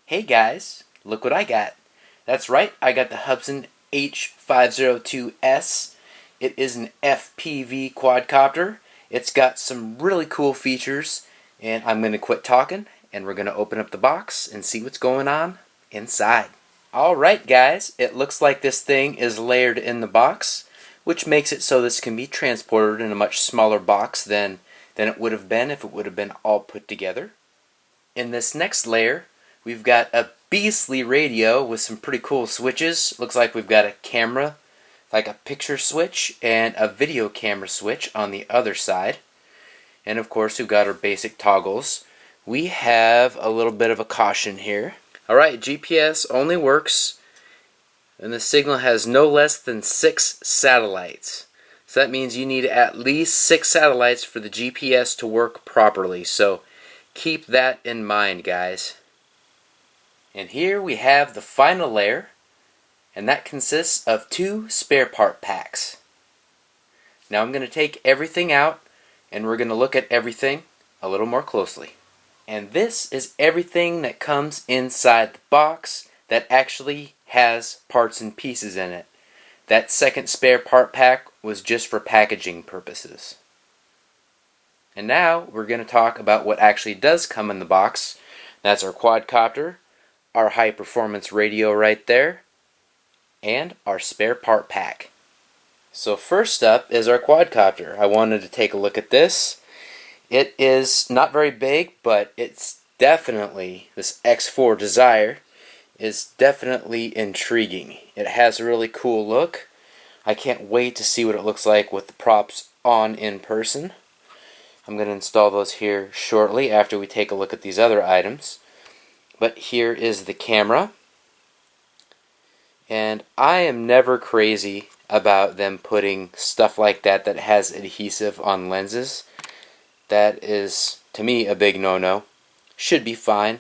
Hey guys, look what I got. That's right, I got the Hubsan H502S. It is an FPV quadcopter. It's got some really cool features, and I'm going to quit talking and we're going to open up the box and see what's going on inside. Alright guys, it looks like this thing is layered in the box, which makes it so this can be transported in a much smaller box than it would have been if it would have been all put together. In this next layer, we've got a beastly radio with some pretty cool switches. Looks like we've got a camera, like a picture switch, and a video camera switch on the other side. And of course we've got our basic toggles. We have a little bit of a caution here. Alright, GPS only works, and the signal has no less than 6 satellites. So that means you need at least 6 satellites for the GPS to work properly. So keep that in mind, guys. And here we have the final layer, and that consists of 2 spare part packs. Now I'm going to take everything out and we're going to look at everything a little more closely. And this is everything that comes inside the box that actually has parts and pieces in it. That second spare part pack was just for packaging purposes. And now we're going to talk about what actually does come in the box. That's our quadcopter, our high performance radio right there, and our spare part pack. So first up is our quadcopter. I wanted to take a look at this. It is not very big, but it's definitely, this X4 Desire is definitely intriguing. It has a really cool look. I can't wait to see what it looks like with the props on in person. I'm going to install those here shortly after we take a look at these other items. But here is the camera. And I am never crazy about them putting stuff like that has adhesive on lenses. That is, to me, a big no-no. Should be fine,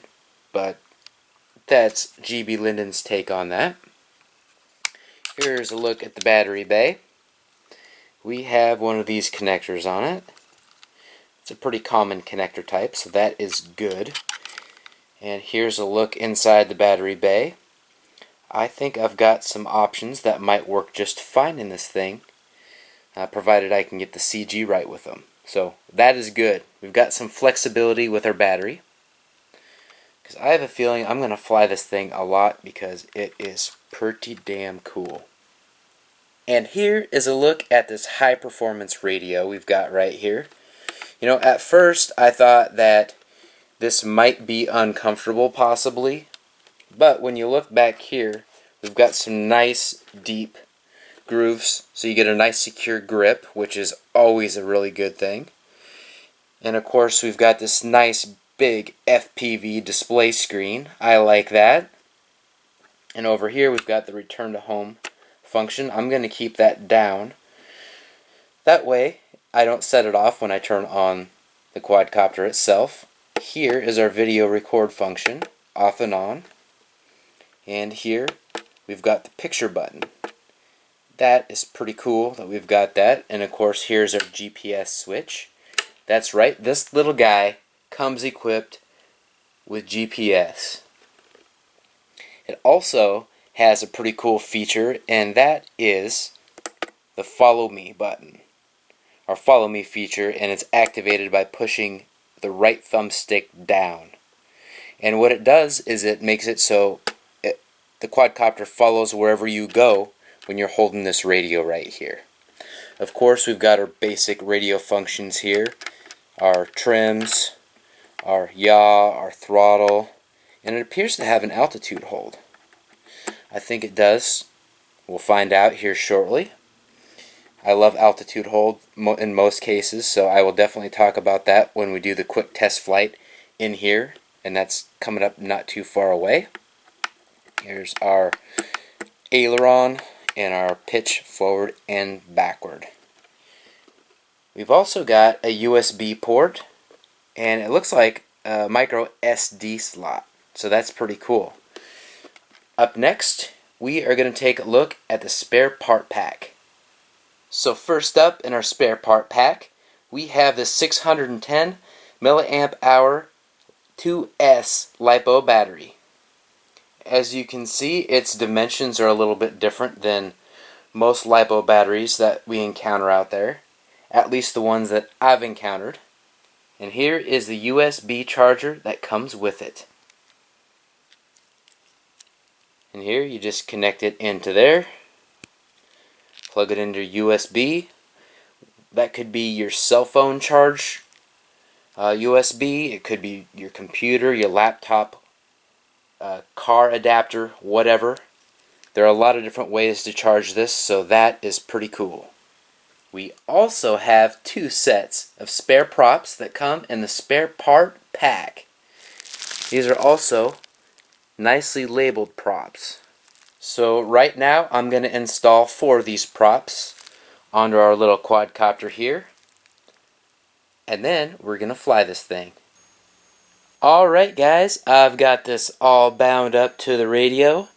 but that's GBLynden's take on that. Here's a look at the battery bay. We have one of these connectors on it. It's a pretty common connector type, so that is good. And here's a look inside the battery bay. I think I've got some options that might work just fine in this thing, provided I can get the CG right with them. So that is good. We've got some flexibility with our battery, because I have a feeling I'm going to fly this thing a lot because it is pretty damn cool. And here is a look at this high performance radio we've got right here. You know, at first I thought that this might be uncomfortable possibly, but when you look back here, we've got some nice deep grooves, so you get a nice secure grip, which is always a really good thing. And of course we've got this nice big FPV display screen. I like that. And over here we've got the return to home function. I'm going to keep that down. That way I don't set it off when I turn on the quadcopter itself. Here is our video record function, off and on. And here we've got the picture button. That is pretty cool that we've got that. And of course here's our GPS switch. That's right, this little guy comes equipped with GPS. It also has a pretty cool feature, and that is the follow me button. Our follow me feature, and it's activated by pushing the right thumbstick down. And what it does is it makes it so the quadcopter follows wherever you go when you're holding this radio right here. Of course we've got our basic radio functions here, our trims, our yaw, our throttle, and it appears to have an altitude hold. I think it does. We'll find out here shortly. I love altitude hold in most cases, so I will definitely talk about that when we do the quick test flight in here, and that's coming up not too far away. Here's our aileron and our pitch forward and backward. We've also got a USB port, and it looks like a micro SD slot, so that's pretty cool. Up next, we are going to take a look at the spare part pack. So first up in our spare part pack, we have the 610 milliamp hour 2S LiPo battery. As you can see, its dimensions are a little bit different than most LiPo batteries that we encounter out there, at least the ones that I've encountered. And here is the USB charger that comes with it. And here you just connect it into there, plug it into USB. That could be your cell phone charge USB, it could be your computer, your laptop, car adapter, whatever. There are a lot of different ways to charge this, so that is pretty cool. We also have 2 sets of spare props that come in the spare part pack. These are also nicely labeled props. So right now I'm going to install 4 of these props onto our little quadcopter here, and then we're going to fly this thing. Alright guys, I've got this all bound up to the radio.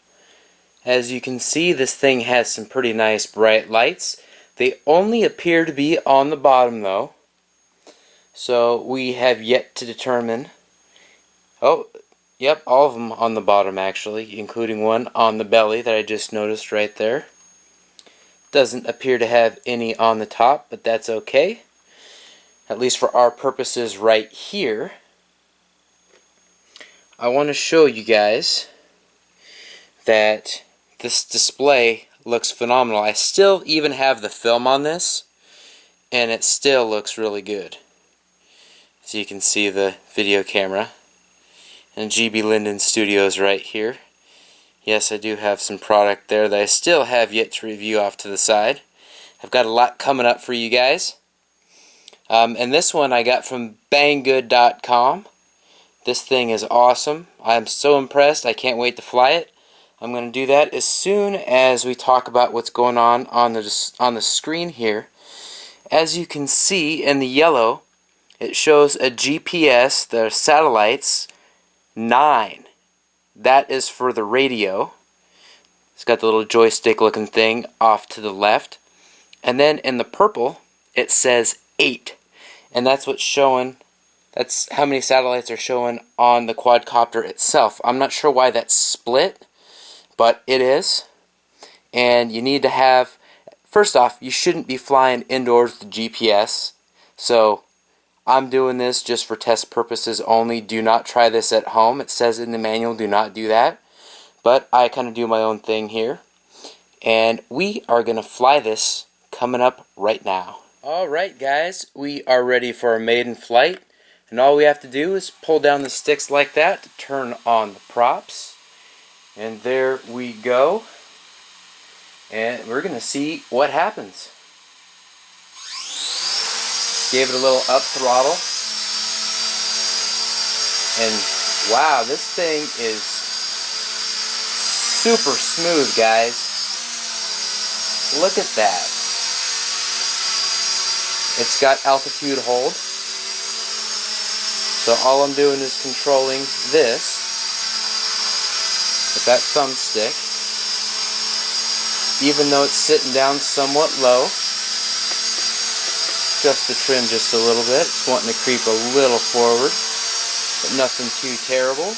As you can see, this thing has some pretty nice bright lights. They only appear to be on the bottom though, so we have yet to determine. Oh, yep, all of them on the bottom actually, including one on the belly that I just noticed right there. Doesn't appear to have any on the top, but that's okay, at least for our purposes right here. I want to show you guys that this display looks phenomenal. I still even have the film on this, and it still looks really good. So you can see the video camera. And GBLynden Studios right here. Yes, I do have some product there that I still have yet to review off to the side. I've got a lot coming up for you guys. And this one I got from banggood.com. This thing is awesome. I'm so impressed. I can't wait to fly it. I'm going to do that as soon as we talk about what's going on the screen here. As you can see in the yellow, it shows a GPS, the satellites, 9. That is for the radio. It's got the little joystick looking thing off to the left. And then in the purple, it says 8. And that's what's showing. That's how many satellites are showing on the quadcopter itself. I'm not sure why that's split, but it is. And you need to have, first off, you shouldn't be flying indoors with the GPS. So I'm doing this just for test purposes only. Do not try this at home. It says in the manual, do not do that. But I kind of do my own thing here. And we are going to fly this coming up right now. Alright guys, we are ready for our maiden flight. And all we have to do is pull down the sticks like that to turn on the props. And there we go. And we're going to see what happens. Gave it a little up throttle. And wow, this thing is super smooth, guys. Look at that. It's got altitude hold. So all I'm doing is controlling this with that thumbstick. Even though it's sitting down somewhat low, adjust the trim just a little bit. It's wanting to creep a little forward, but nothing too terrible.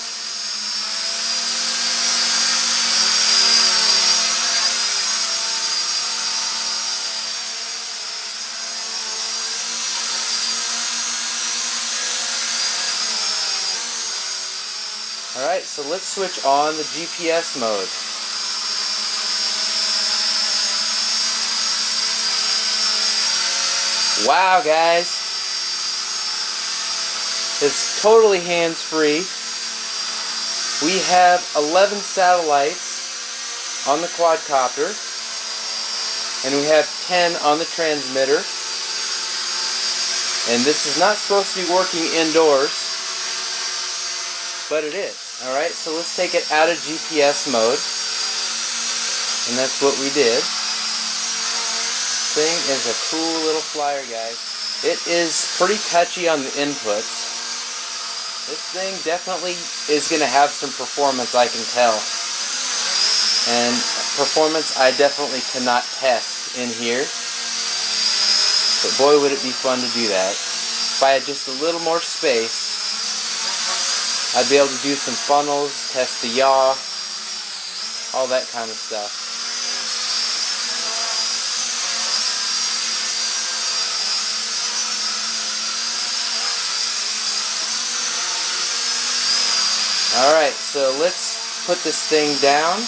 Alright, so let's switch on the GPS mode. Wow, guys. It's totally hands-free. We have 11 satellites on the quadcopter, and we have 10 on the transmitter. And this is not supposed to be working indoors, but it is. Alright, so let's take it out of GPS mode. And that's what we did. This thing is a cool little flyer, guys. It is pretty touchy on the inputs. This thing definitely is going to have some performance, I can tell. And performance I definitely cannot test in here. But boy, would it be fun to do that. If I had just a little more space, I'd be able to do some funnels, test the yaw, all that kind of stuff. Alright, so let's put this thing down.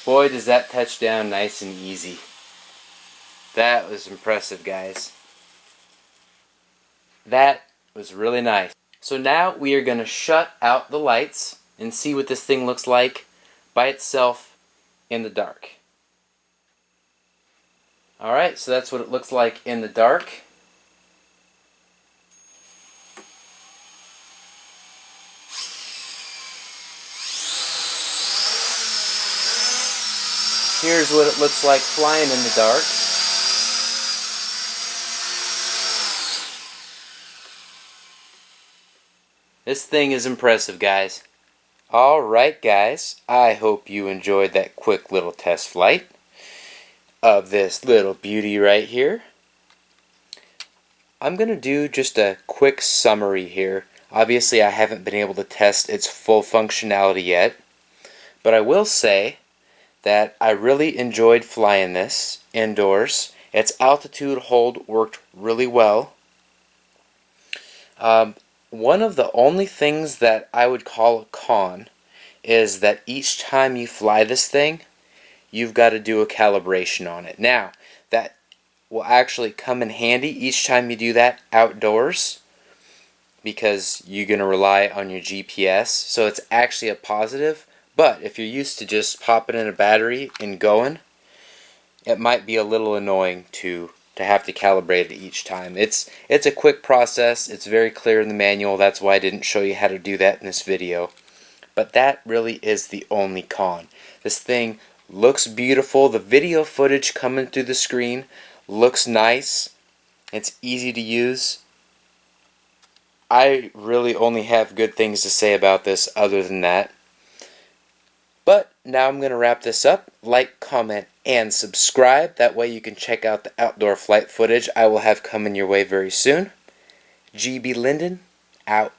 Boy, does that touch down nice and easy. That was impressive, guys. That was really nice. So now we are going to shut out the lights and see what this thing looks like by itself in the dark. Alright, so that's what it looks like in the dark. Here's what it looks like flying in the dark. This thing is impressive, guys. Alright, guys, I hope you enjoyed that quick little test flight of this little beauty right here. I'm going to do just a quick summary here. Obviously, I haven't been able to test its full functionality yet, but I will say that I really enjoyed flying this indoors. Its altitude hold worked really well. One of the only things that I would call a con is that each time you fly this thing, you've got to do a calibration on it. Now, that will actually come in handy each time you do that outdoors, because you're going to rely on your GPS, so it's actually a positive. But if you're used to just popping in a battery and going, it might be a little annoying to have to calibrate it each time. It's a quick process. It's very clear in the manual. That's why I didn't show you how to do that in this video. But that really is the only con. This thing looks beautiful. The video footage coming through the screen looks nice. It's easy to use. I really only have good things to say about this other than that. But now I'm going to wrap this up. Like, comment, and subscribe. That way you can check out the outdoor flight footage I will have coming your way very soon. GBLynden, out.